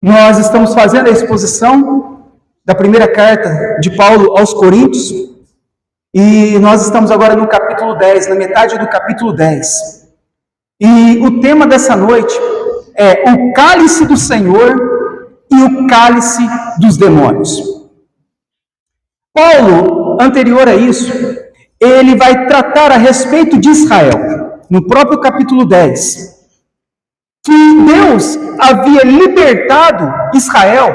Nós estamos fazendo a exposição da primeira carta de Paulo aos Coríntios e nós estamos agora no capítulo 10, na metade do capítulo 10. E o tema dessa noite é o cálice do Senhor e o cálice dos demônios. Paulo, anterior a isso, ele vai tratar a respeito de Israel, no próprio capítulo 10. Que Deus havia libertado Israel,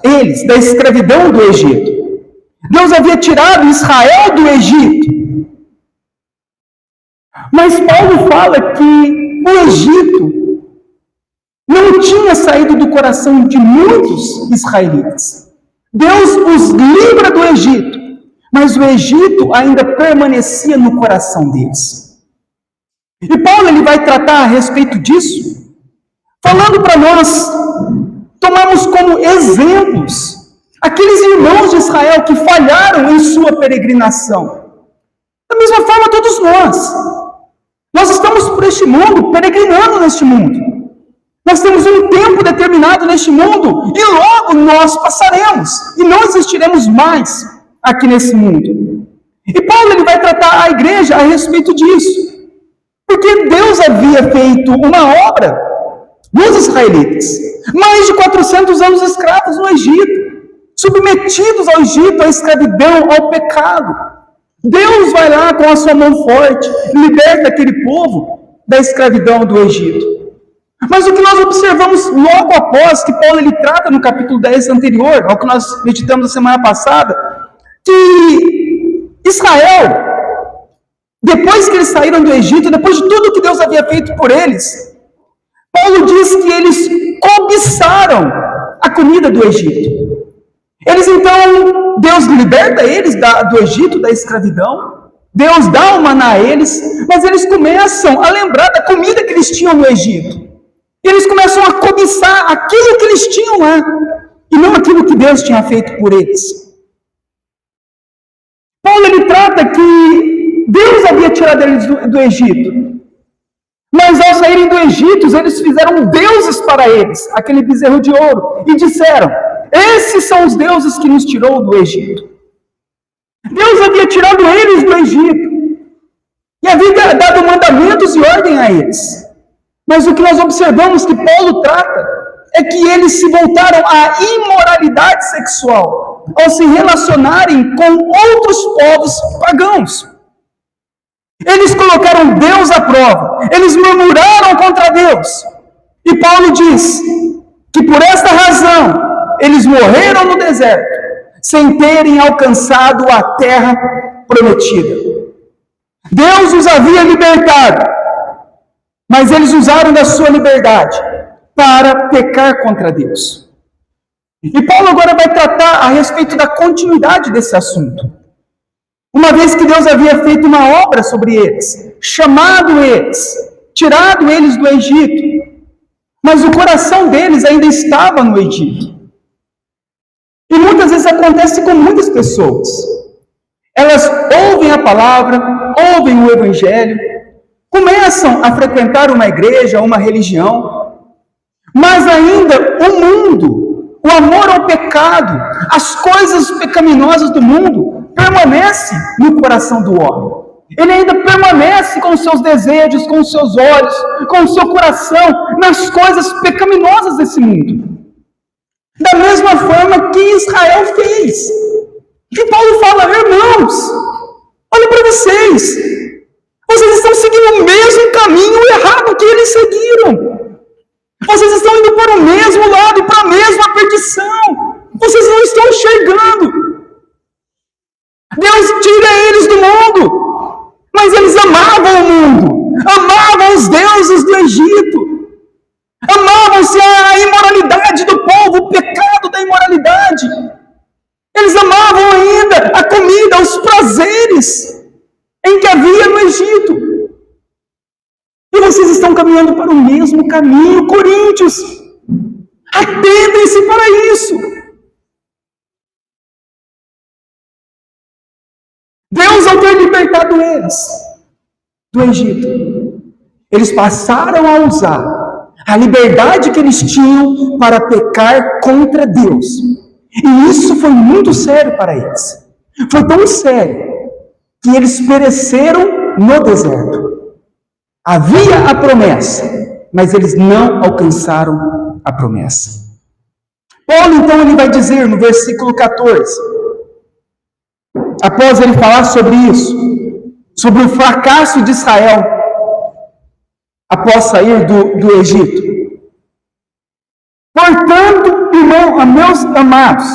eles, da escravidão do Egito. Deus havia tirado Israel do Egito. Mas Paulo fala que o Egito não tinha saído do coração de muitos israelitas. Deus os livra do Egito, mas o Egito ainda permanecia no coração deles. E Paulo ele vai tratar a respeito disso, falando para nós tomarmos como exemplos aqueles irmãos de Israel que falharam em sua peregrinação. Da mesma forma, todos nós estamos por este mundo, peregrinando neste mundo. Nós temos um tempo determinado neste mundo e logo nós passaremos e não existiremos mais aqui nesse mundo. E Paulo ele vai tratar a igreja a respeito disso, porque Deus havia feito uma obra nos israelitas, mais de 400 anos escravos no Egito, submetidos ao Egito, à escravidão, ao pecado. Deus vai lá com a sua mão forte, liberta aquele povo da escravidão do Egito. Mas o que nós observamos logo após que Paulo ele trata no capítulo 10 anterior, ao que nós meditamos na semana passada, que Israel, depois que eles saíram do Egito, depois de tudo que Deus havia feito por eles, Paulo diz que eles cobiçaram a comida do Egito. Eles então, Deus liberta eles do Egito, da escravidão. Deus dá o maná a eles, mas eles começam a lembrar da comida que eles tinham no Egito. E eles começam a cobiçar aquilo que eles tinham lá, e não aquilo que Deus tinha feito por eles. Paulo ele trata que Deus havia tirado eles do Egito. Mas ao saírem do Egito, eles fizeram deuses para eles, aquele bezerro de ouro, e disseram: esses são os deuses que nos tirou do Egito. Deus havia tirado eles do Egito, e havia dado mandamentos e ordem a eles. Mas o que nós observamos que Paulo trata, é que eles se voltaram à imoralidade sexual, ao se relacionarem com outros povos pagãos. Eles colocaram Deus à prova, eles murmuraram contra Deus. E Paulo diz que por esta razão, eles morreram no deserto, sem terem alcançado a terra prometida. Deus os havia libertado, mas eles usaram da sua liberdade para pecar contra Deus. E Paulo agora vai tratar a respeito da continuidade desse assunto. Uma vez que Deus havia feito uma obra sobre eles, chamado eles, tirado eles do Egito, mas o coração deles ainda estava no Egito. E muitas vezes acontece com muitas pessoas. Elas ouvem a palavra, ouvem o evangelho, começam a frequentar uma igreja, uma religião, mas ainda o mundo, o amor ao pecado, as coisas pecaminosas do mundo, permanece no coração do homem. Ele ainda permanece com os seus desejos, com os seus olhos, com o seu coração, nas coisas pecaminosas desse mundo. Da mesma forma que Israel fez. E Paulo fala: irmãos, olha para vocês. Vocês estão seguindo o mesmo caminho errado que eles seguiram. Vocês estão indo para o mesmo lado e para a mesma perdição. Vocês não estão enxergando. Deus tira eles do mundo, mas eles amavam o mundo, amavam os deuses do Egito, amavam-se a imoralidade do povo, o pecado da imoralidade. Eles amavam ainda a comida, os prazeres em que havia no Egito. E vocês estão caminhando para o mesmo caminho, Coríntios. Atentem-se para isso. Deus, ao ter libertado eles do Egito, eles passaram a usar a liberdade que eles tinham para pecar contra Deus. E isso foi muito sério para eles. Foi tão sério que eles pereceram no deserto. Havia a promessa, mas eles não alcançaram a promessa. Paulo, então, ele vai dizer no versículo 14, após ele falar sobre isso, sobre o fracasso de Israel após sair do Egito. Portanto, irmão, meus amados,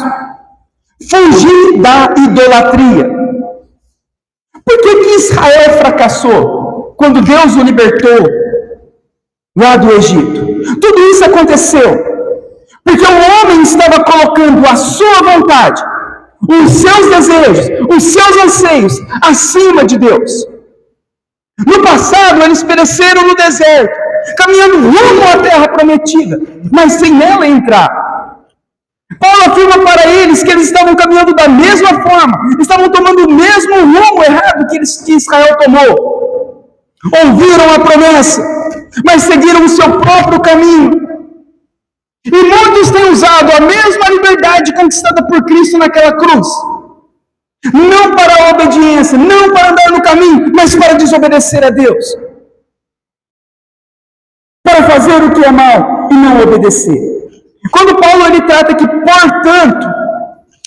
fugi da idolatria. Por que Israel fracassou quando Deus o libertou lá do Egito? Tudo isso aconteceu porque o homem estava colocando a sua vontade, os seus desejos, os seus anseios acima de Deus. No passado, eles pereceram no deserto, caminhando rumo à terra prometida, mas sem nela entrar. Paulo afirma para eles que eles estavam caminhando da mesma forma, estavam tomando o mesmo rumo errado que Israel tomou. Ouviram a promessa, mas seguiram o seu próprio caminho. E muitos têm usado a mesma liberdade conquistada por Cristo naquela cruz, não para a obediência, não para andar no caminho, mas para desobedecer a Deus, para fazer o que é mal e não obedecer. Quando Paulo ele trata que, portanto,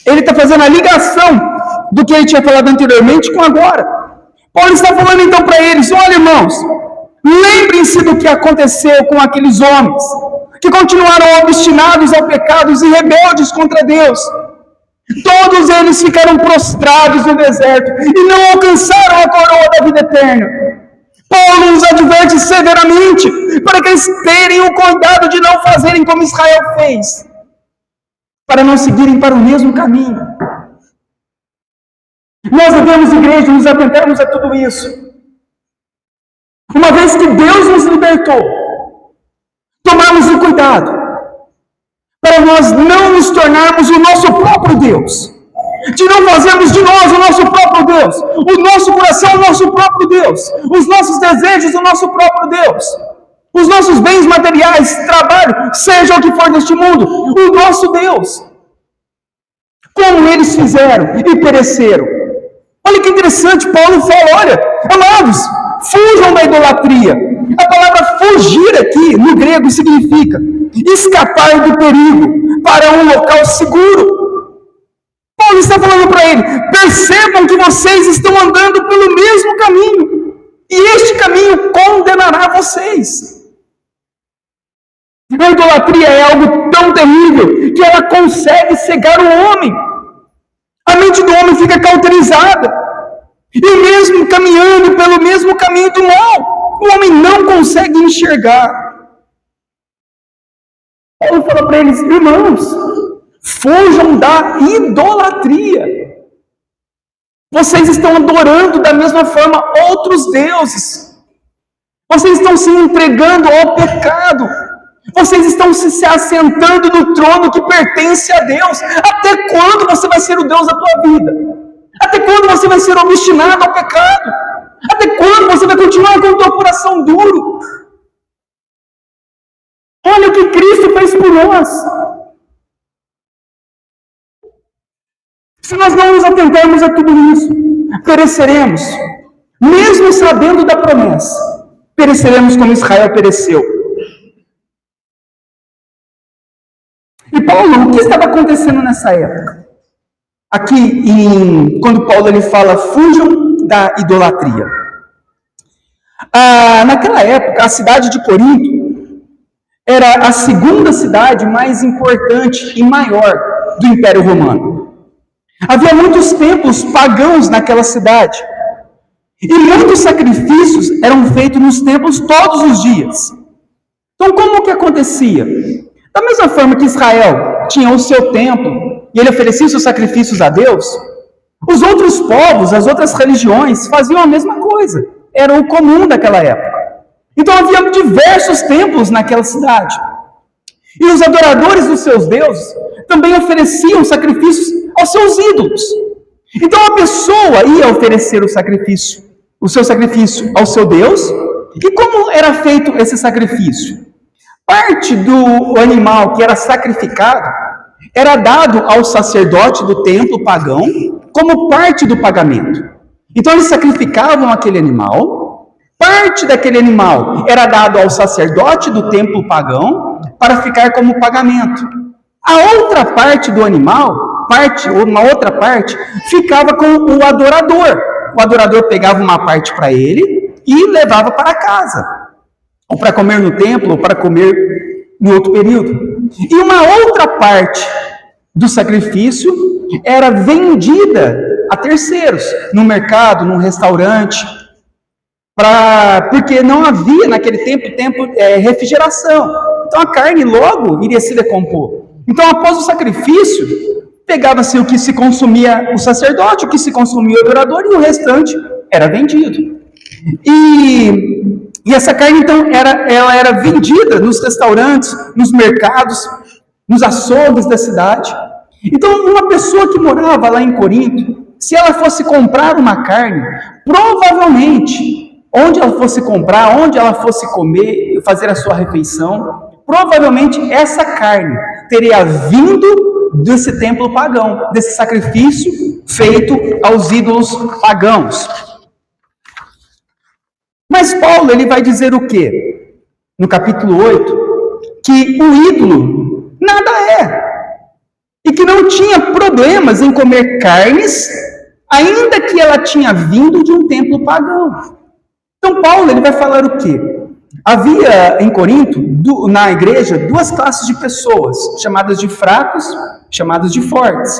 ele está fazendo a ligação do que ele tinha falado anteriormente com agora. Paulo está falando então para eles: olha, irmãos, lembrem-se do que aconteceu com aqueles homens que continuaram obstinados ao pecado e rebeldes contra Deus. Todos eles ficaram prostrados no deserto e não alcançaram a coroa da vida eterna. Paulo os adverte severamente para que eles tenham o cuidado de não fazerem como Israel fez, para não seguirem para o mesmo caminho. Nós devemos, igreja, nos atentarmos a tudo isso. Uma vez que Deus nos libertou, tomarmos o cuidado para nós não nos tornarmos o nosso próprio Deus, de não fazermos de nós o nosso próprio Deus, o nosso coração o nosso próprio Deus, os nossos desejos o nosso próprio Deus, os nossos bens materiais, trabalho, seja o que for deste mundo, o nosso Deus, como eles fizeram e pereceram. Olha que interessante, Paulo fala: olha, amados, fujam da idolatria. A palavra fugir aqui, no grego, significa escapar do perigo para um local seguro. Paulo está falando para ele: percebam que vocês estão andando pelo mesmo caminho, e este caminho condenará vocês. A idolatria é algo tão terrível que ela consegue cegar o homem. A mente do homem fica cauterizada, e mesmo caminhando pelo mesmo caminho do mal, o homem não consegue enxergar. Paulo fala para eles: irmãos, fujam da idolatria. Vocês estão adorando da mesma forma outros deuses. Vocês estão se entregando ao pecado. Vocês estão se assentando no trono que pertence a Deus. Até quando você vai ser o Deus da tua vida? Até quando você vai ser obstinado ao pecado? Até quando você vai continuar com o teu coração duro? Olha o que Cristo fez por nós. Se nós não nos atentarmos a tudo isso, pereceremos, mesmo sabendo da promessa, pereceremos como Israel pereceu. E Paulo, o que estava acontecendo nessa época? Aqui, quando Paulo ele fala, fujam da idolatria. Naquela época, a cidade de Corinto era a segunda cidade mais importante e maior do Império Romano. Havia muitos templos pagãos naquela cidade. E muitos sacrifícios eram feitos nos templos todos os dias. Então, como que acontecia? Da mesma forma que Israel tinha o seu templo e ele oferecia seus sacrifícios a Deus, os outros povos, as outras religiões faziam a mesma coisa. Era o comum daquela época. Então havia diversos templos naquela cidade. E os adoradores dos seus deuses também ofereciam sacrifícios aos seus ídolos. Então a pessoa ia oferecer o seu sacrifício ao seu Deus. E como era feito esse sacrifício? Parte do animal que era sacrificado era dado ao sacerdote do templo pagão como parte do pagamento. Então eles sacrificavam aquele animal, parte daquele animal era dado ao sacerdote do templo pagão para ficar como pagamento. A outra parte do animal, uma outra parte, ficava com o adorador. O adorador pegava uma parte para ele e levava para casa, ou para comer no templo, ou para comer em outro período. E uma outra parte do sacrifício era vendida a terceiros, no mercado, num restaurante, porque não havia naquele tempo refrigeração. Então a carne logo iria se decompor. Então, após o sacrifício, pegava-se o que se consumia o sacerdote, o que se consumia o adorador, e o restante era vendido. E essa carne, então, ela era vendida nos restaurantes, nos mercados, nos açougues da cidade. Então, uma pessoa que morava lá em Corinto, se ela fosse comprar uma carne, provavelmente, onde ela fosse comprar, onde ela fosse comer, fazer a sua refeição, provavelmente essa carne teria vindo desse templo pagão, desse sacrifício feito aos ídolos pagãos. Mas Paulo, ele vai dizer o quê? No capítulo 8, que o ídolo nada é. E que não tinha problemas em comer carnes, ainda que ela tinha vindo de um templo pagão. Então Paulo, ele vai falar o quê? Havia em Corinto, na igreja, duas classes de pessoas, chamadas de fracos, chamadas de fortes.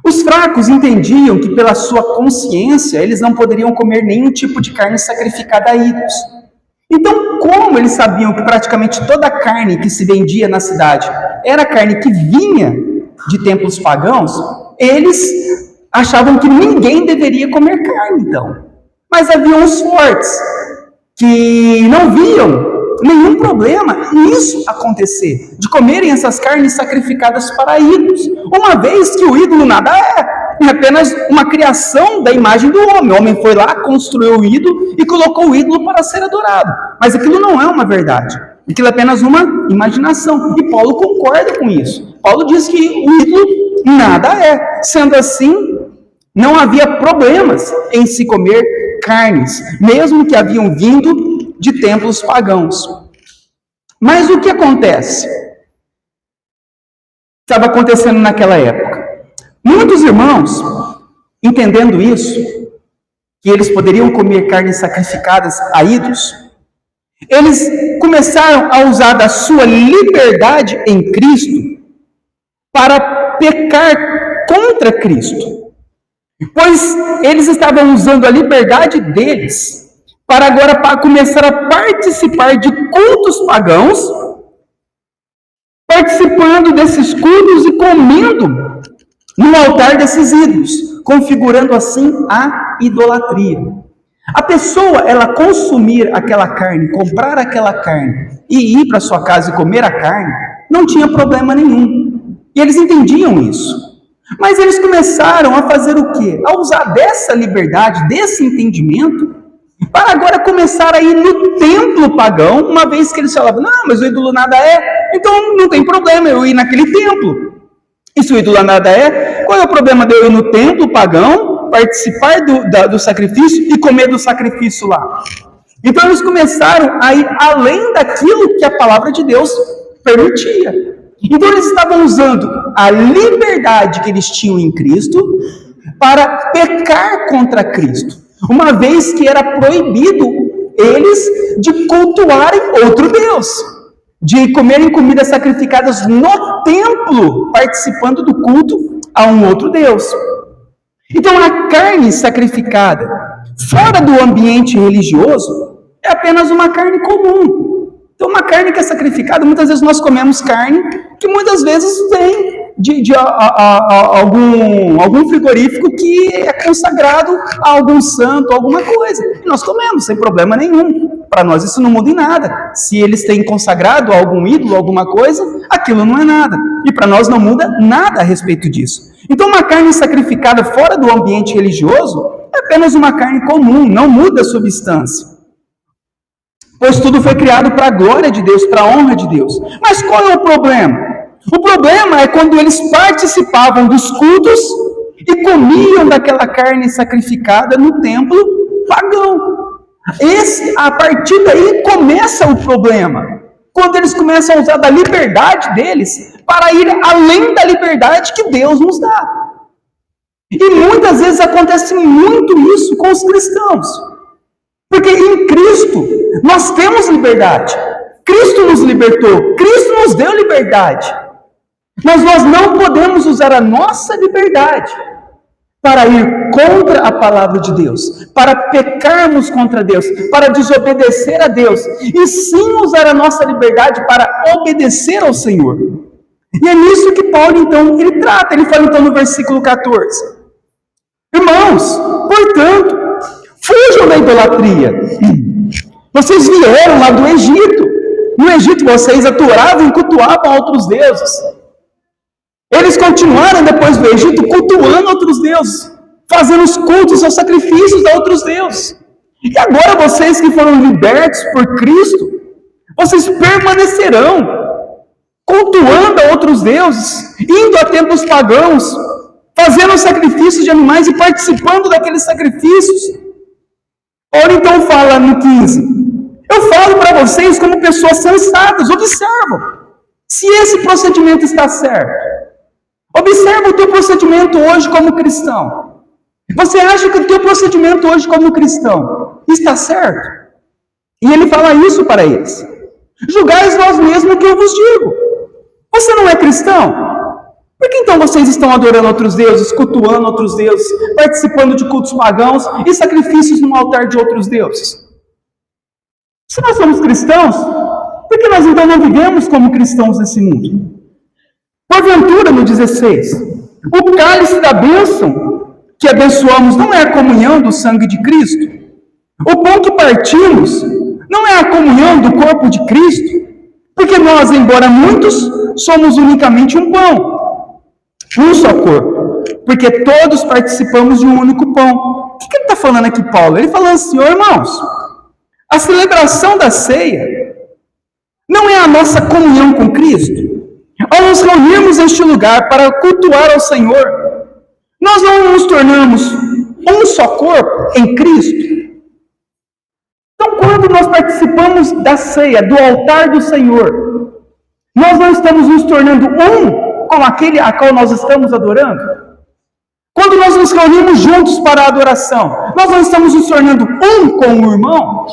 Os fracos entendiam que pela sua consciência eles não poderiam comer nenhum tipo de carne sacrificada a ídolos. Então, como eles sabiam que praticamente toda a carne que se vendia na cidade era carne que vinha de templos pagãos, eles achavam que ninguém deveria comer carne, então. Mas havia uns fortes que não viam nenhum problema nisso acontecer, de comerem essas carnes sacrificadas para ídolos, uma vez que o ídolo nada é apenas uma criação da imagem do homem. O homem foi lá, construiu o ídolo e colocou o ídolo para ser adorado, mas aquilo não é uma verdade, aquilo é apenas uma imaginação, e Paulo concorda com isso. Paulo diz que o ídolo nada é. Sendo assim, não havia problemas em se comer carnes, mesmo que haviam vindo de templos pagãos. Mas o que acontece? Estava acontecendo naquela época. Muitos irmãos, entendendo isso, que eles poderiam comer carnes sacrificadas a ídolos, eles começaram a usar da sua liberdade em Cristo para pecar contra Cristo. Pois eles estavam usando a liberdade deles para agora começar a participar de cultos pagãos, participando desses cultos e comendo no altar desses ídolos, configurando assim a idolatria. A pessoa, ela consumir aquela carne, comprar aquela carne e ir para sua casa e comer a carne, não tinha problema nenhum. E eles entendiam isso. Mas eles começaram a fazer o quê? A usar dessa liberdade, desse entendimento, para agora começar a ir no templo pagão, uma vez que eles falavam, não, mas o ídolo nada é, então não tem problema eu ir naquele templo. E se o ídolo nada é, qual é o problema de eu ir no templo pagão, participar do sacrifício e comer do sacrifício lá? Então eles começaram a ir além daquilo que a palavra de Deus permitia. Então eles estavam usando a liberdade que eles tinham em Cristo para pecar contra Cristo, uma vez que era proibido eles de cultuarem outro Deus, de comerem comidas sacrificadas no templo, participando do culto a um outro Deus. Então a carne sacrificada fora do ambiente religioso é apenas uma carne comum. Então uma carne que é sacrificada, muitas vezes nós comemos carne que muitas vezes vem de algum frigorífico que é consagrado a algum santo, alguma coisa. E nós comemos, sem problema nenhum. Para nós isso não muda em nada. Se eles têm consagrado a algum ídolo, alguma coisa, aquilo não é nada. E para nós não muda nada a respeito disso. Então uma carne sacrificada fora do ambiente religioso é apenas uma carne comum, não muda a substância. pois tudo foi criado para a glória de Deus, para a honra de Deus. Mas qual é o problema? O problema é quando eles participavam dos cultos e comiam daquela carne sacrificada no templo pagão. A partir daí começa o problema. Quando eles começam a usar da liberdade deles para ir além da liberdade que Deus nos dá. E muitas vezes acontece muito isso com os cristãos. Porque em Cristo nós temos liberdade. Cristo nos libertou. Cristo nos deu liberdade. Mas nós não podemos usar a nossa liberdade para ir contra a palavra de Deus, para pecarmos contra Deus, para desobedecer a Deus, e sim usar a nossa liberdade para obedecer ao Senhor. E é nisso que Paulo, então, ele trata. Ele fala, então, no versículo 14: Irmãos, portanto, fujam da idolatria. Vocês vieram lá do Egito. No Egito vocês adoravam e cultuavam outros deuses. Eles continuaram depois do Egito cultuando outros deuses, fazendo os cultos, os sacrifícios a outros deuses. E agora vocês que foram libertos por Cristo, vocês permanecerão cultuando a outros deuses, indo a templos pagãos, fazendo sacrifícios de animais e participando daqueles sacrifícios. Ora, então fala no 15: Eu falo para vocês como pessoas sensatas, observam se esse procedimento está certo. Observa o teu procedimento hoje como cristão. Você acha que o teu procedimento hoje como cristão está certo? E ele fala isso para eles: Julgais vós mesmos o que eu vos digo. Você não é cristão? Por que então vocês estão adorando outros deuses, cultuando outros deuses, participando de cultos pagãos e sacrifícios no altar de outros deuses? Se nós somos cristãos, por que nós então não vivemos como cristãos nesse mundo? Porventura, no 16, o cálice da bênção que abençoamos não é a comunhão do sangue de Cristo? O pão que partimos não é a comunhão do corpo de Cristo? Porque nós, embora muitos, somos unicamente um pão, um só corpo, porque todos participamos de um único pão. O que ele está falando aqui, Paulo? Ele falando assim: irmãos, a celebração da ceia não é a nossa comunhão com Cristo? Ao nos reunirmos neste lugar para cultuar ao Senhor, nós não nos tornamos um só corpo em Cristo? Então, quando nós participamos da ceia, do altar do Senhor, nós não estamos nos tornando um com aquele a qual nós estamos adorando? Quando nós nos reunimos juntos para a adoração, nós não estamos nos tornando um com o irmão?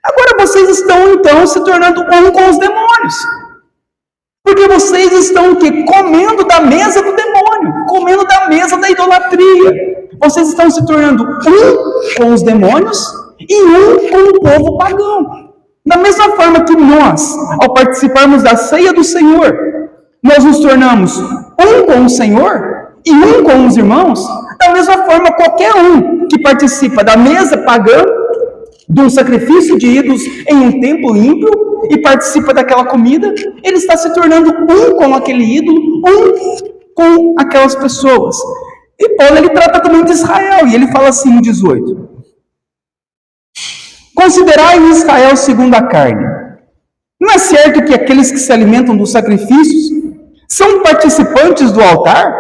Agora vocês estão, então, se tornando um com os demônios. Porque vocês estão o quê? Comendo da mesa do demônio, comendo da mesa da idolatria. Vocês estão se tornando um com os demônios e um com o povo pagão. Da mesma forma que nós, ao participarmos da ceia do Senhor, nós nos tornamos um com o Senhor e um com os irmãos, da mesma forma qualquer um que participa da mesa pagã, de um sacrifício de ídolos em um templo ímpio, e participa daquela comida, ele está se tornando um com aquele ídolo, um com aquelas pessoas. E Paulo, ele trata também de Israel, e ele fala assim em 18: Considerai Israel segundo a carne. Não é certo que aqueles que se alimentam dos sacrifícios são participantes do altar?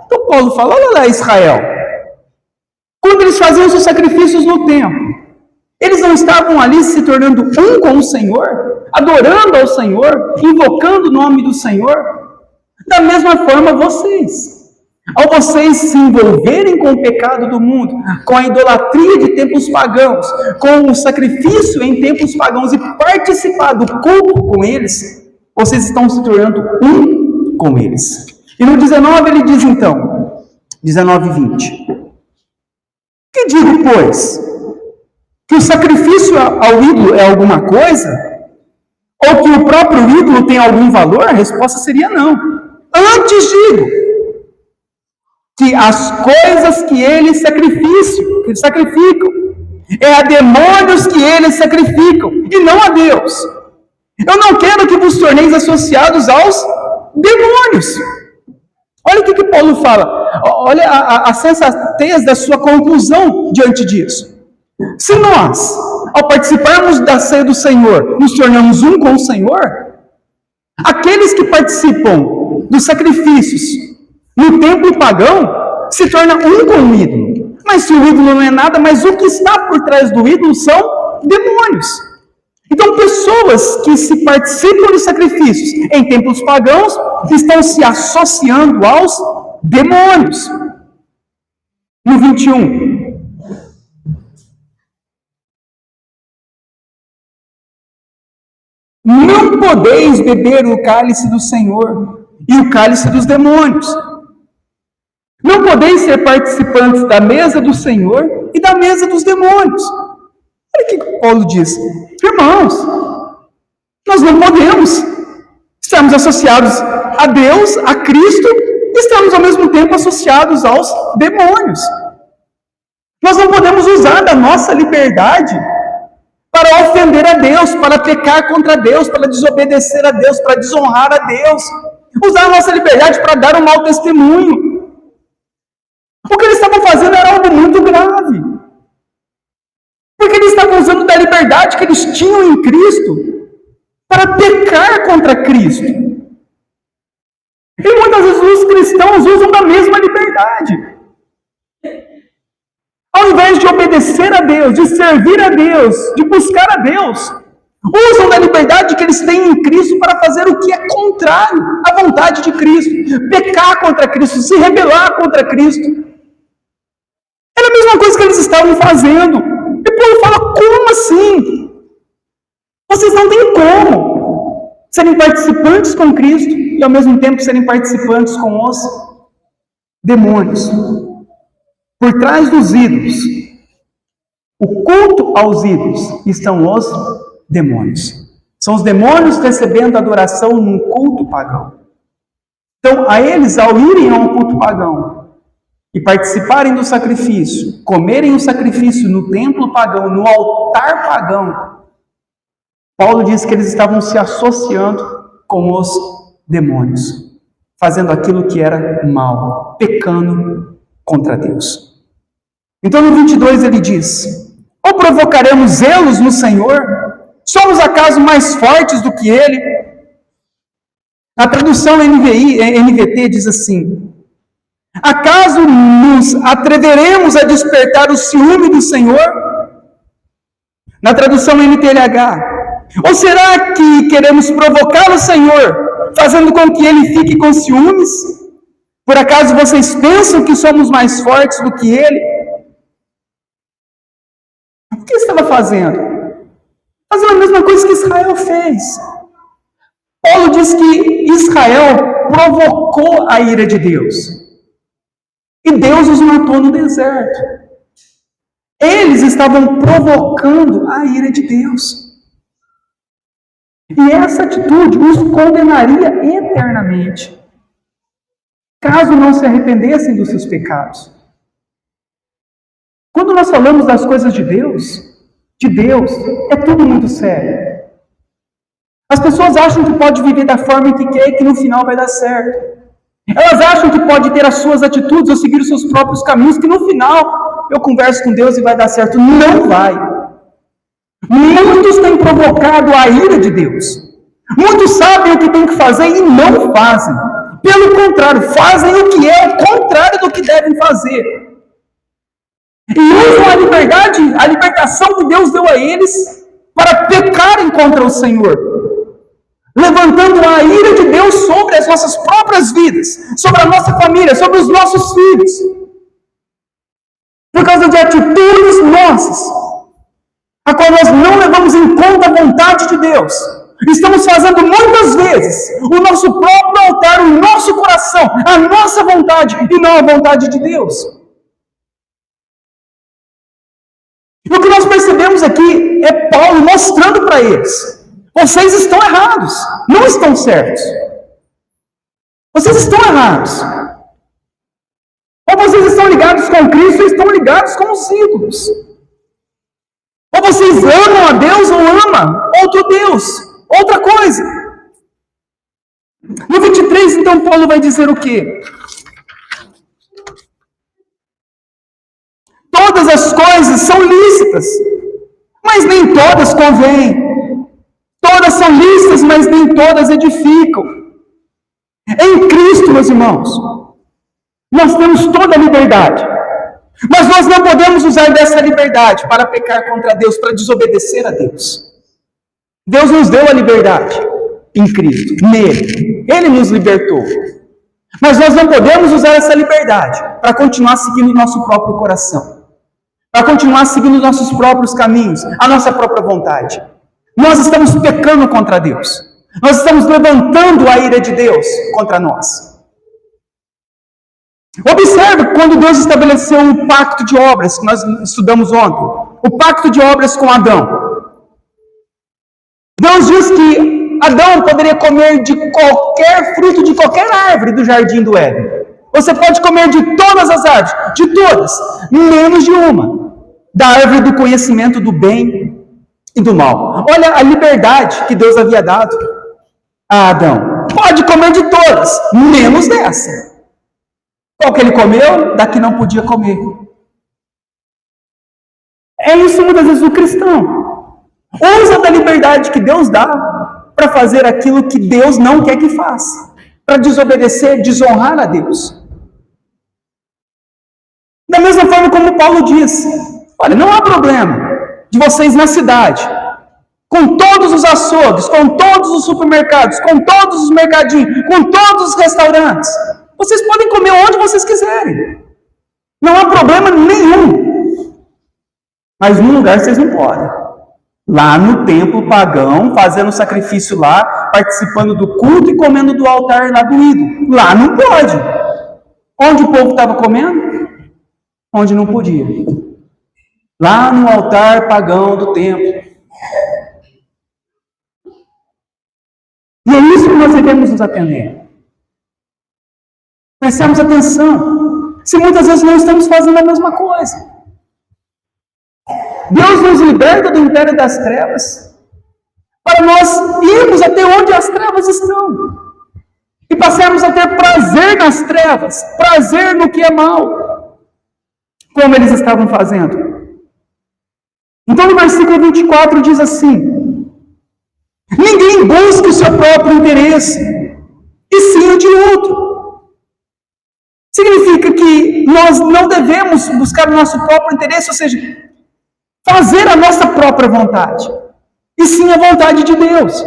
Então Paulo fala: olha lá Israel, quando eles faziam seus sacrifícios no templo, eles não estavam ali se tornando um com o Senhor, adorando ao Senhor, invocando o nome do Senhor? Da mesma forma vocês, ao vocês se envolverem com o pecado do mundo, com a idolatria de templos pagãos, com o sacrifício em templos pagãos e participar do culto com eles, vocês estão se tornando um com eles. E no 19 ele diz então, 19 e 20: Que digo, pois? Que o sacrifício ao ídolo é alguma coisa? Ou que o próprio ídolo tem algum valor? A resposta seria não. Antes digo que as coisas que eles sacrificam, é a demônios que eles sacrificam, e não a Deus. Eu não quero que vos torneis associados aos demônios. Olha o que Paulo fala. Olha a sensatez da sua conclusão diante disso. Se nós ao participarmos da ceia do Senhor, nos tornamos um com o Senhor? Aqueles que participam dos sacrifícios no templo pagão se tornam um com o ídolo. Mas se o ídolo não é nada, mas o que está por trás do ídolo são demônios. Então, pessoas que se participam de sacrifícios em templos pagãos estão se associando aos demônios. No 21. Não podeis beber o cálice do Senhor e o cálice dos demônios. Não podeis ser participantes da mesa do Senhor e da mesa dos demônios. Olha o que Paulo diz. Irmãos, nós não podemos. Estamos associados a Deus, a Cristo, e estamos ao mesmo tempo associados aos demônios. Nós não podemos usar da nossa liberdade para ofender a Deus, para pecar contra Deus, para desobedecer a Deus, para desonrar a Deus. Usar a nossa liberdade para dar um mau testemunho. O que eles estavam fazendo era algo muito grave. Porque eles estavam usando da liberdade que eles tinham em Cristo para pecar contra Cristo. E muitas vezes os cristãos usam da mesma liberdade. Ao invés de obedecer a Deus, de servir a Deus, de buscar a Deus, usam da liberdade que eles têm em Cristo para fazer o que é contrário à vontade de Cristo. Pecar contra Cristo, se rebelar contra Cristo. Era a mesma coisa que eles estavam fazendo. E Paulo fala, como assim? Vocês não têm como serem participantes com Cristo e ao mesmo tempo serem participantes com os demônios. Por trás dos ídolos, o culto aos ídolos, estão os demônios. São os demônios recebendo adoração num culto pagão. Então, a eles, ao irem a um culto pagão e participarem do sacrifício, comerem o sacrifício no templo pagão, no altar pagão, Paulo diz que eles estavam se associando com os demônios, fazendo aquilo que era mal, pecando contra Deus. Então no 22 ele diz, ou provocaremos zelos no Senhor? Somos acaso mais fortes do que Ele? A tradução NVT diz assim, acaso nos atreveremos a despertar o ciúme do Senhor? Na tradução NTLH, ou será que queremos provocar o Senhor, fazendo com que Ele fique com ciúmes? Por acaso vocês pensam que somos mais fortes do que Ele? O que estava fazendo? Fazendo a mesma coisa que Israel fez. Paulo diz que Israel provocou a ira de Deus. E Deus os matou no deserto. Eles estavam provocando a ira de Deus. E essa atitude os condenaria eternamente, caso não se arrependessem dos seus pecados. Quando nós falamos das coisas de Deus, é tudo muito sério. As pessoas acham que pode viver da forma que quer e que no final vai dar certo. Elas acham que pode ter as suas atitudes ou seguir os seus próprios caminhos, que no final eu converso com Deus e vai dar certo. Não vai. Muitos têm provocado a ira de Deus. Muitos sabem o que tem que fazer e não fazem. Pelo contrário, fazem o que é o contrário do que devem fazer. E usam a liberdade, a libertação que Deus deu a eles para pecarem contra o Senhor, levantando a ira de Deus sobre as nossas próprias vidas, sobre a nossa família, sobre os nossos filhos, por causa de atitudes nossas, a qual nós não levamos em conta a vontade de Deus. Estamos fazendo muitas vezes o nosso próprio altar, o nosso coração, a nossa vontade e não a vontade de Deus. E o que nós percebemos aqui é Paulo mostrando para eles, vocês estão errados, não estão certos. Vocês estão errados. Ou vocês estão ligados com Cristo ou estão ligados com os ídolos. Ou vocês amam a Deus ou amam outro Deus, outra coisa. No 23, então, Paulo vai dizer o quê? Todas as coisas são lícitas, mas nem todas convêm. Todas são listas, mas nem todas edificam. Em Cristo, meus irmãos, nós temos toda a liberdade. Mas nós não podemos usar dessa liberdade para pecar contra Deus, para desobedecer a Deus. Deus nos deu a liberdade em Cristo, nele. Ele nos libertou. Mas nós não podemos usar essa liberdade para continuar seguindo o nosso próprio coração, para continuar seguindo os nossos próprios caminhos, a nossa própria vontade. Nós estamos pecando contra Deus. Nós estamos levantando a ira de Deus contra nós. Observe quando Deus estabeleceu um pacto de obras, que nós estudamos ontem. O pacto de obras com Adão. Deus diz que Adão poderia comer de qualquer fruto, de qualquer árvore do jardim do Éden. Você pode comer de todas as árvores, de todas, menos de uma. Da árvore do conhecimento do bem e do mal. Olha a liberdade que Deus havia dado a Adão. Pode comer de todas, menos dessa. Qual que ele comeu? Da que não podia comer. É isso muitas vezes o cristão. Usa da liberdade que Deus dá para fazer aquilo que Deus não quer que faça. Para desobedecer, desonrar a Deus. Da mesma forma como Paulo diz, olha, não há problema de vocês na cidade, com todos os açougues, com todos os supermercados, com todos os mercadinhos, com todos os restaurantes. Vocês podem comer onde vocês quiserem. Não há problema nenhum. Mas num lugar vocês não podem. Lá no templo pagão, fazendo sacrifício lá, participando do culto e comendo do altar lá do ídolo. Lá não pode. Onde o povo estava comendo? Onde não podia. Lá no altar pagão do templo. E é isso que nós devemos nos atender. Prestemos atenção. Se muitas vezes não estamos fazendo a mesma coisa. Deus nos liberta do império das trevas para nós irmos até onde as trevas estão. E passarmos a ter prazer nas trevas, prazer no que é mal. Como eles estavam fazendo. Então no versículo 24 diz assim: ninguém busca o seu próprio interesse, e sim o de outro. Significa que nós não devemos buscar o nosso próprio interesse, ou seja, fazer a nossa própria vontade, e sim a vontade de Deus.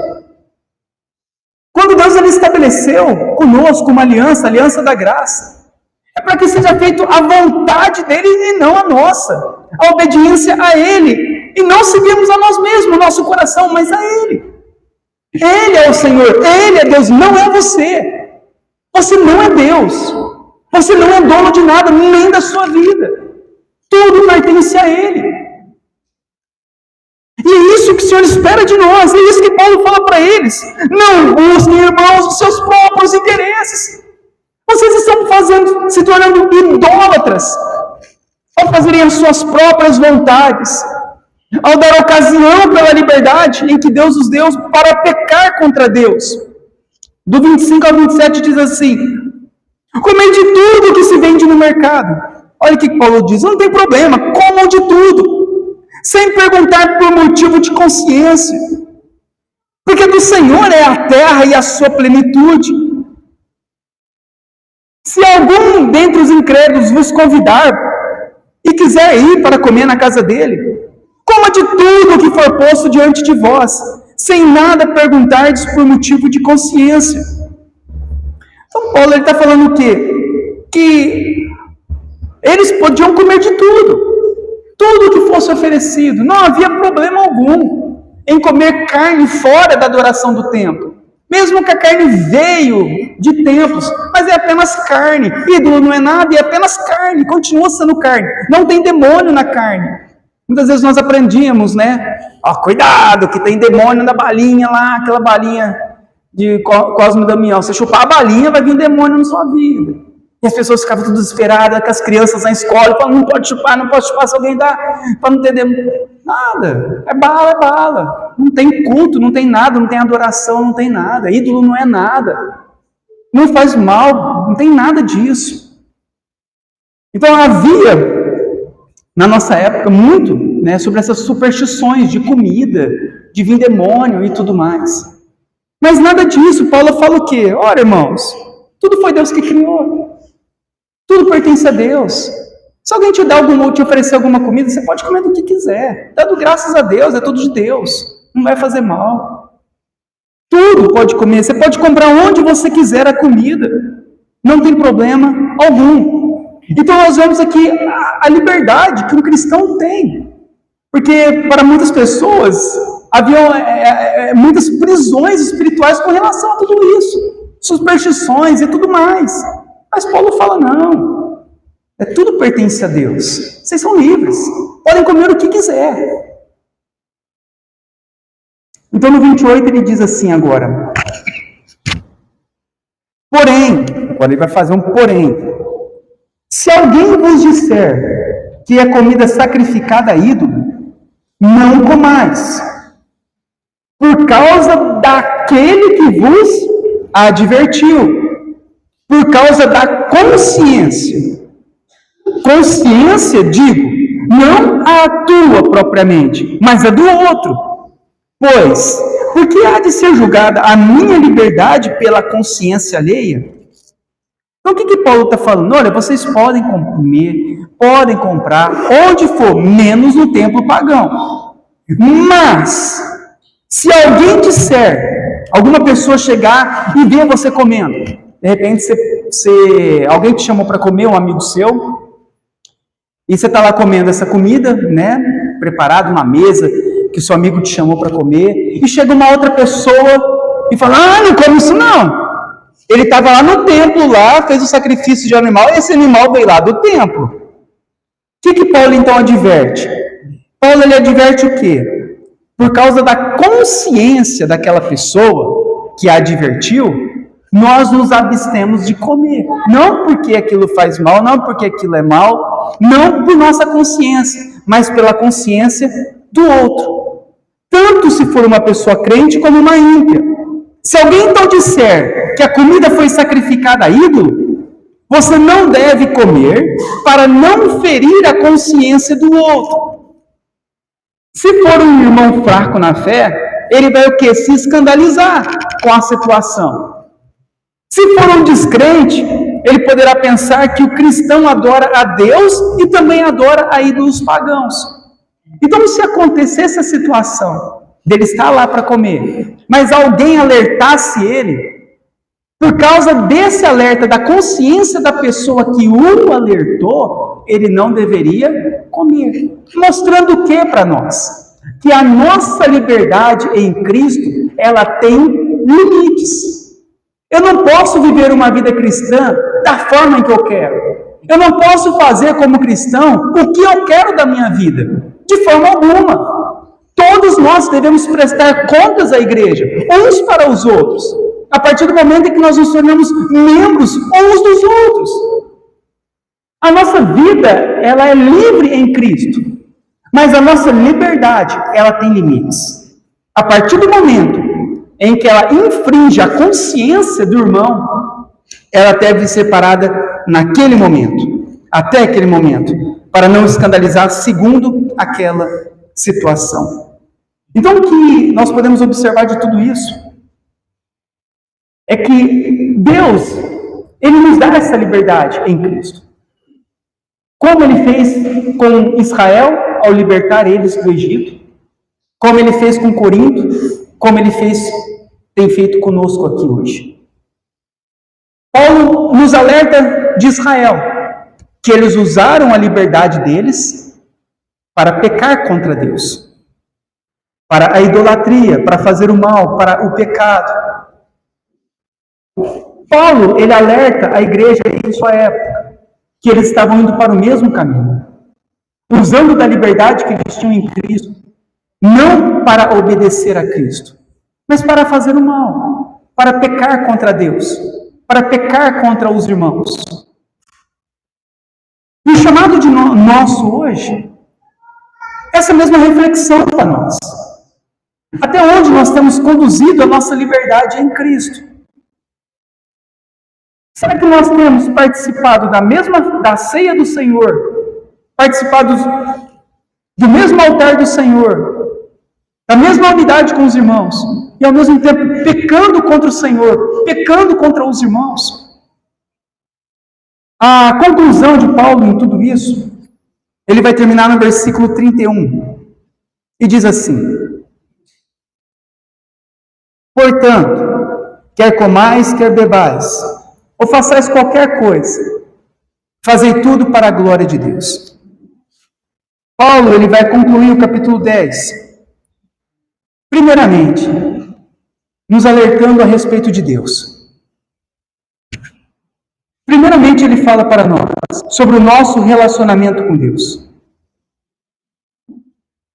Quando Deus ele estabeleceu conosco uma aliança, a aliança da graça, é para que seja feita a vontade dele e não a nossa, a obediência a ele, e não seguirmos a nós mesmos, o nosso coração, mas a ele. Ele é o Senhor, ele é Deus, não é você. Você não é Deus. Você não é dono de nada, nem da sua vida. Tudo pertence a Ele. E é isso que o Senhor espera de nós. É isso que Paulo fala para eles. Não busquem, irmãos, os seus próprios interesses. Vocês estão se tornando idólatras ao fazerem as suas próprias vontades, ao dar ocasião pela liberdade em que Deus os deu para pecar contra Deus. Do 25 ao 27 diz assim: comem de tudo que se vende no mercado. Olha o que Paulo diz: não tem problema, comam de tudo, sem perguntar por motivo de consciência, porque do Senhor é a terra e a sua plenitude. Se algum dentre os incrédulos vos convidar e quiser ir para comer na casa dele, coma de tudo que for posto diante de vós, sem nada perguntardes por motivo de consciência. Então Paulo está falando o quê? Que eles podiam comer de tudo. Tudo que fosse oferecido. Não havia problema algum em comer carne fora da adoração do templo. Mesmo que a carne veio de templos, mas é apenas carne. Ídolo não é nada, é apenas carne. Continua sendo carne. Não tem demônio na carne. Muitas vezes nós aprendíamos, né? Cuidado, que tem demônio na balinha lá, aquela balinha de Cosme e Damião. Você chupar a balinha, vai vir um demônio na sua vida. E as pessoas ficavam todas desesperadas, com as crianças na escola, falando, não pode chupar, se alguém dá, para não ter demônio. Nada, é bala. Não tem culto, não tem nada, não tem adoração, não tem nada. Ídolo não é nada. Não faz mal, não tem nada disso. Então havia na nossa época muito, né, sobre essas superstições de comida, de vir demônio e tudo mais. Mas nada disso. Paulo fala o quê? Ora, irmãos, tudo foi Deus que criou. Tudo pertence a Deus. Se alguém te dá te oferecer alguma comida, você pode comer do que quiser. Dando graças a Deus, é tudo de Deus. Não vai fazer mal. Tudo pode comer. Você pode comprar onde você quiser a comida. Não tem problema algum. Então nós vemos aqui a liberdade que um cristão tem. Porque para muitas pessoas havia muitas prisões espirituais com relação a tudo isso. Superstições e tudo mais. Mas Paulo fala, não. Tudo pertence a Deus. Vocês são livres. Podem comer o que quiser. Então no 28 ele diz assim agora. Porém, agora ele vai fazer um porém. Se alguém vos disser que é comida sacrificada a ídolo, não comais, por causa daquele que vos advertiu, por causa da consciência. Consciência, digo, não a tua propriamente, mas a do outro. Pois, por que há de ser julgada a minha liberdade pela consciência alheia? Então, o que Paulo está falando? Olha, vocês podem comer, podem comprar, onde for, menos no templo pagão. Mas, se alguém disser, alguma pessoa chegar e ver você comendo, de repente alguém te chamou para comer, um amigo seu, e você está lá comendo essa comida, né, preparado uma mesa, que seu amigo te chamou para comer, e chega uma outra pessoa e fala, não come isso não. Ele estava lá no templo, fez o sacrifício de animal, e esse animal veio lá do templo. O que Paulo então adverte? Paulo ele adverte o quê? Por causa da consciência daquela pessoa que a advertiu, nós nos abstemos de comer. Não porque aquilo faz mal, não porque aquilo é mal, não por nossa consciência, mas pela consciência do outro. Tanto se for uma pessoa crente como uma ímpia. Se alguém então disser que a comida foi sacrificada a ídolo, você não deve comer para não ferir a consciência do outro. Se for um irmão fraco na fé, ele vai o quê? Se escandalizar com a situação. Se for um descrente, ele poderá pensar que o cristão adora a Deus e também adora a ídolos pagãos. Então, se acontecesse a situação dele estar lá para comer, mas alguém alertasse ele, por causa desse alerta, da consciência da pessoa que o alertou, ele não deveria comer. Mostrando o que para nós? Que a nossa liberdade em Cristo, ela tem limites. Eu não posso viver uma vida cristã da forma em que eu quero. Eu não posso fazer como cristão o que eu quero da minha vida. De forma alguma. Todos nós devemos prestar contas à igreja, uns para os outros, a partir do momento em que nós nos tornamos membros uns dos outros. A nossa vida, ela é livre em Cristo, mas a nossa liberdade, ela tem limites. A partir do momento em que ela infringe a consciência do irmão, ela deve ser parada naquele momento, até aquele momento, para não escandalizar segundo aquela situação. Então, o que nós podemos observar de tudo isso é que Deus, Ele nos dá essa liberdade em Cristo. Como Ele fez com Israel ao libertar eles do Egito, como Ele fez com Corinto, como Ele tem feito conosco aqui hoje. Paulo nos alerta de Israel, que eles usaram a liberdade deles para pecar contra Deus, para a idolatria, para fazer o mal, para o pecado. Paulo, ele alerta a igreja em sua época, que eles estavam indo para o mesmo caminho, usando da liberdade que eles tinham em Cristo, não para obedecer a Cristo, mas para fazer o mal, para pecar contra Deus, para pecar contra os irmãos. E o chamado de nosso hoje, essa mesma reflexão para nós. Até onde nós temos conduzido a nossa liberdade em Cristo? Será que nós temos participado da ceia do Senhor participar do mesmo altar do Senhor, da mesma unidade com os irmãos, e ao mesmo tempo pecando contra o Senhor, pecando contra os irmãos. A conclusão de Paulo em tudo isso, ele vai terminar no versículo 31, e diz assim: portanto, quer comais, quer bebais, ou façais qualquer coisa, fazei tudo para a glória de Deus. Paulo, ele vai concluir o capítulo 10, primeiramente, nos alertando a respeito de Deus. Primeiramente, ele fala para nós sobre o nosso relacionamento com Deus.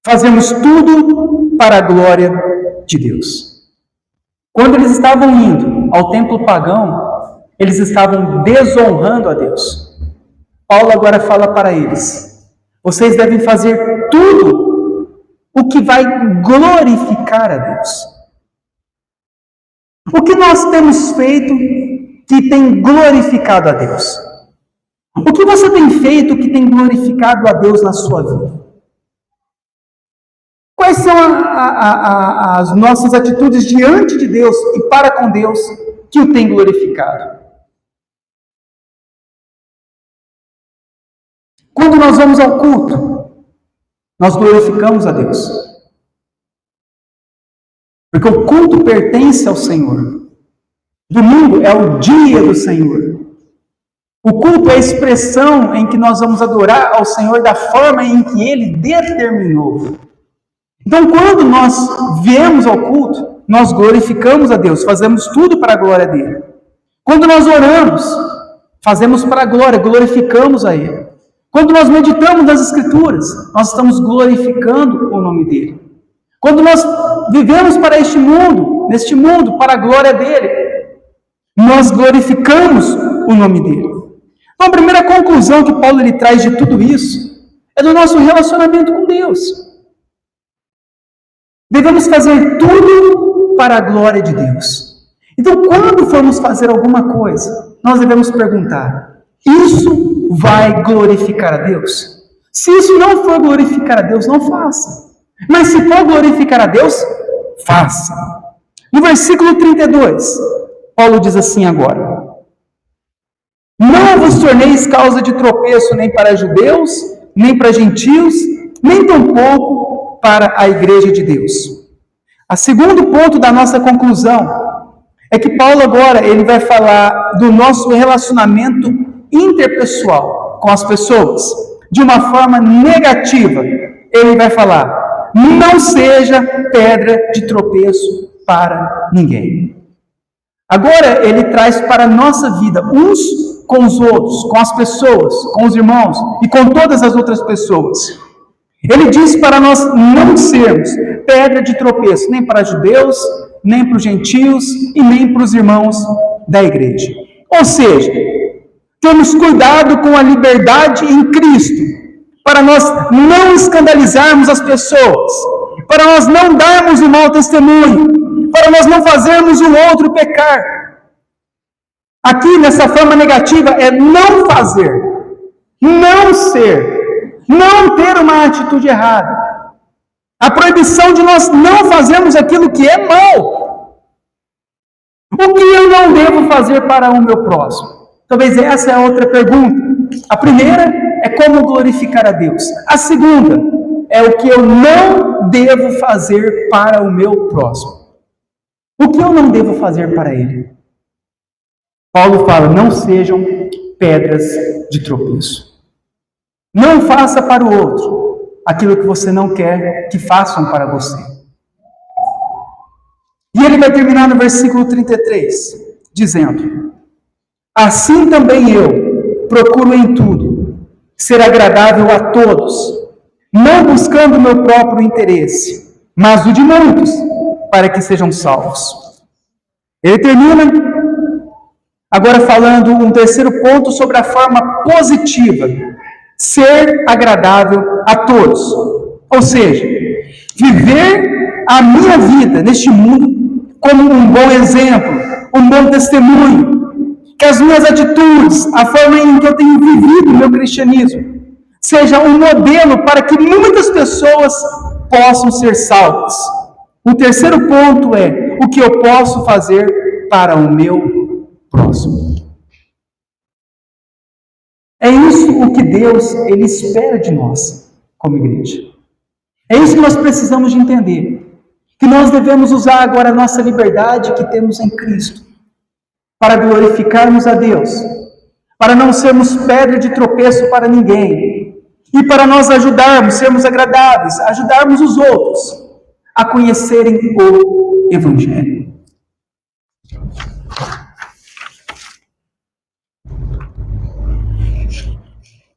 Fazemos tudo para a glória de Deus. Quando eles estavam indo ao templo pagão, eles estavam desonrando a Deus. Paulo agora fala para eles: vocês devem fazer tudo o que vai glorificar a Deus. O que nós temos feito que tem glorificado a Deus? O que você tem feito que tem glorificado a Deus na sua vida? Quais são as nossas atitudes diante de Deus e para com Deus que o tem glorificado? Quando nós vamos ao culto, nós glorificamos a Deus. Porque o culto pertence ao Senhor. Domingo é o dia do Senhor. O culto é a expressão em que nós vamos adorar ao Senhor da forma em que Ele determinou. Então, quando nós viemos ao culto, nós glorificamos a Deus, fazemos tudo para a glória dEle. Quando nós oramos, fazemos para a glória, glorificamos a Ele. Quando nós meditamos nas Escrituras, nós estamos glorificando o nome dEle. Quando nós vivemos para neste mundo, para a glória dEle, nós glorificamos o nome dEle. Então, a primeira conclusão que Paulo ele traz de tudo isso é do nosso relacionamento com Deus. Devemos fazer tudo para a glória de Deus. Então, quando formos fazer alguma coisa, nós devemos perguntar: isso vai glorificar a Deus? Se isso não for glorificar a Deus, não faça. Mas se for glorificar a Deus, faça. No versículo 32, Paulo diz assim agora: não vos torneis causa de tropeço nem para judeus, nem para gentios, nem tampouco para a igreja de Deus. O segundo ponto da nossa conclusão é que Paulo agora ele vai falar do nosso relacionamento interpessoal com as pessoas de uma forma negativa. Ele vai falar: não seja pedra de tropeço para ninguém. Agora ele traz para a nossa vida, uns com os outros, com as pessoas, com os irmãos e com todas as outras pessoas. Ele diz para nós não sermos pedra de tropeço, nem para judeus, nem para os gentios e nem para os irmãos da igreja. Ou seja, temos cuidado com a liberdade em Cristo, para nós não escandalizarmos as pessoas, para nós não darmos um mau testemunho, para nós não fazermos o outro pecar. Aqui, nessa forma negativa, é não fazer, não ser, não ter uma atitude errada. A proibição de nós não fazermos aquilo que é mal. O que eu não devo fazer para o meu próximo? Talvez essa é a outra pergunta. A primeira é como glorificar a Deus. A segunda é o que eu não devo fazer para o meu próximo. O que eu não devo fazer para ele? Paulo fala: não sejam pedras de tropeço. Não faça para o outro aquilo que você não quer que façam para você. E ele vai terminar no versículo 33, dizendo: assim também eu procuro em tudo ser agradável a todos, não buscando o meu próprio interesse, mas o de muitos, para que sejam salvos. Ele termina agora falando um terceiro ponto sobre a forma positiva, ser agradável a todos. Ou seja, viver a minha vida neste mundo como um bom exemplo, um bom testemunho, que as minhas atitudes, a forma em que eu tenho vivido o meu cristianismo, seja um modelo para que muitas pessoas possam ser salvas. O terceiro ponto é o que eu posso fazer para o meu próximo. É isso o que Deus ele espera de nós, como igreja. É isso que nós precisamos de entender. Que nós devemos usar agora a nossa liberdade que temos em Cristo para glorificarmos a Deus, para não sermos pedra de tropeço para ninguém e para nós ajudarmos, sermos agradáveis, ajudarmos os outros a conhecerem o Evangelho.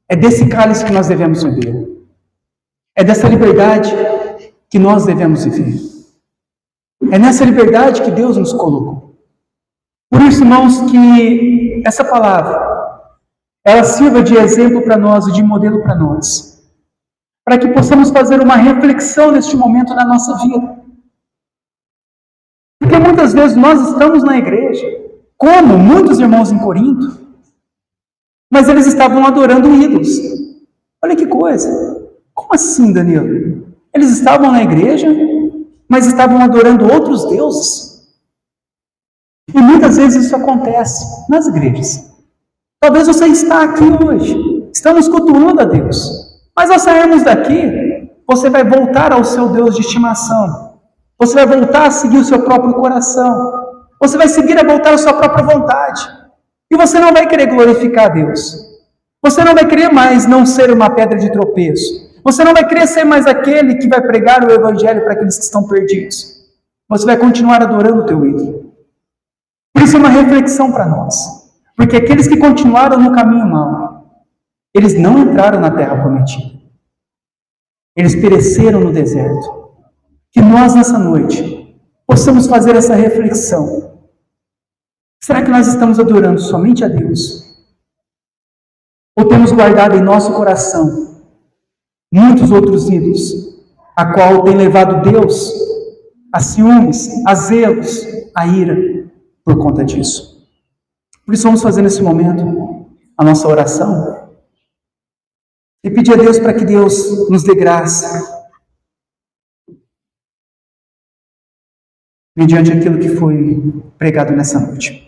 É desse cálice que nós devemos beber. É dessa liberdade que nós devemos viver. É nessa liberdade que Deus nos colocou. Por isso, irmãos, que essa palavra, ela sirva de exemplo para nós e de modelo para nós. Para que possamos fazer uma reflexão neste momento na nossa vida. Porque muitas vezes nós estamos na igreja, como muitos irmãos em Corinto, mas eles estavam adorando ídolos. Olha que coisa. Como assim, Danilo? Eles estavam na igreja, mas estavam adorando outros deuses. E muitas vezes isso acontece nas igrejas. Talvez você está aqui hoje, estamos cultuando a Deus. Mas ao sairmos daqui, você vai voltar ao seu Deus de estimação. Você vai voltar a seguir o seu próprio coração. Você vai seguir a voltar a sua própria vontade. E você não vai querer glorificar a Deus. Você não vai querer mais não ser uma pedra de tropeço. Você não vai querer ser mais aquele que vai pregar o Evangelho para aqueles que estão perdidos. Você vai continuar adorando o teu ídolo. Por isso é uma reflexão para nós. Porque aqueles que continuaram no caminho mau, eles não entraram na terra prometida. Eles pereceram no deserto. Que nós, nessa noite, possamos fazer essa reflexão. Será que nós estamos adorando somente a Deus? Ou temos guardado em nosso coração muitos outros ídolos, a qual tem levado Deus a ciúmes, a zelos, a ira por conta disso? Por isso vamos fazer nesse momento a nossa oração e pedir a Deus para que Deus nos dê graça mediante aquilo que foi pregado nessa noite.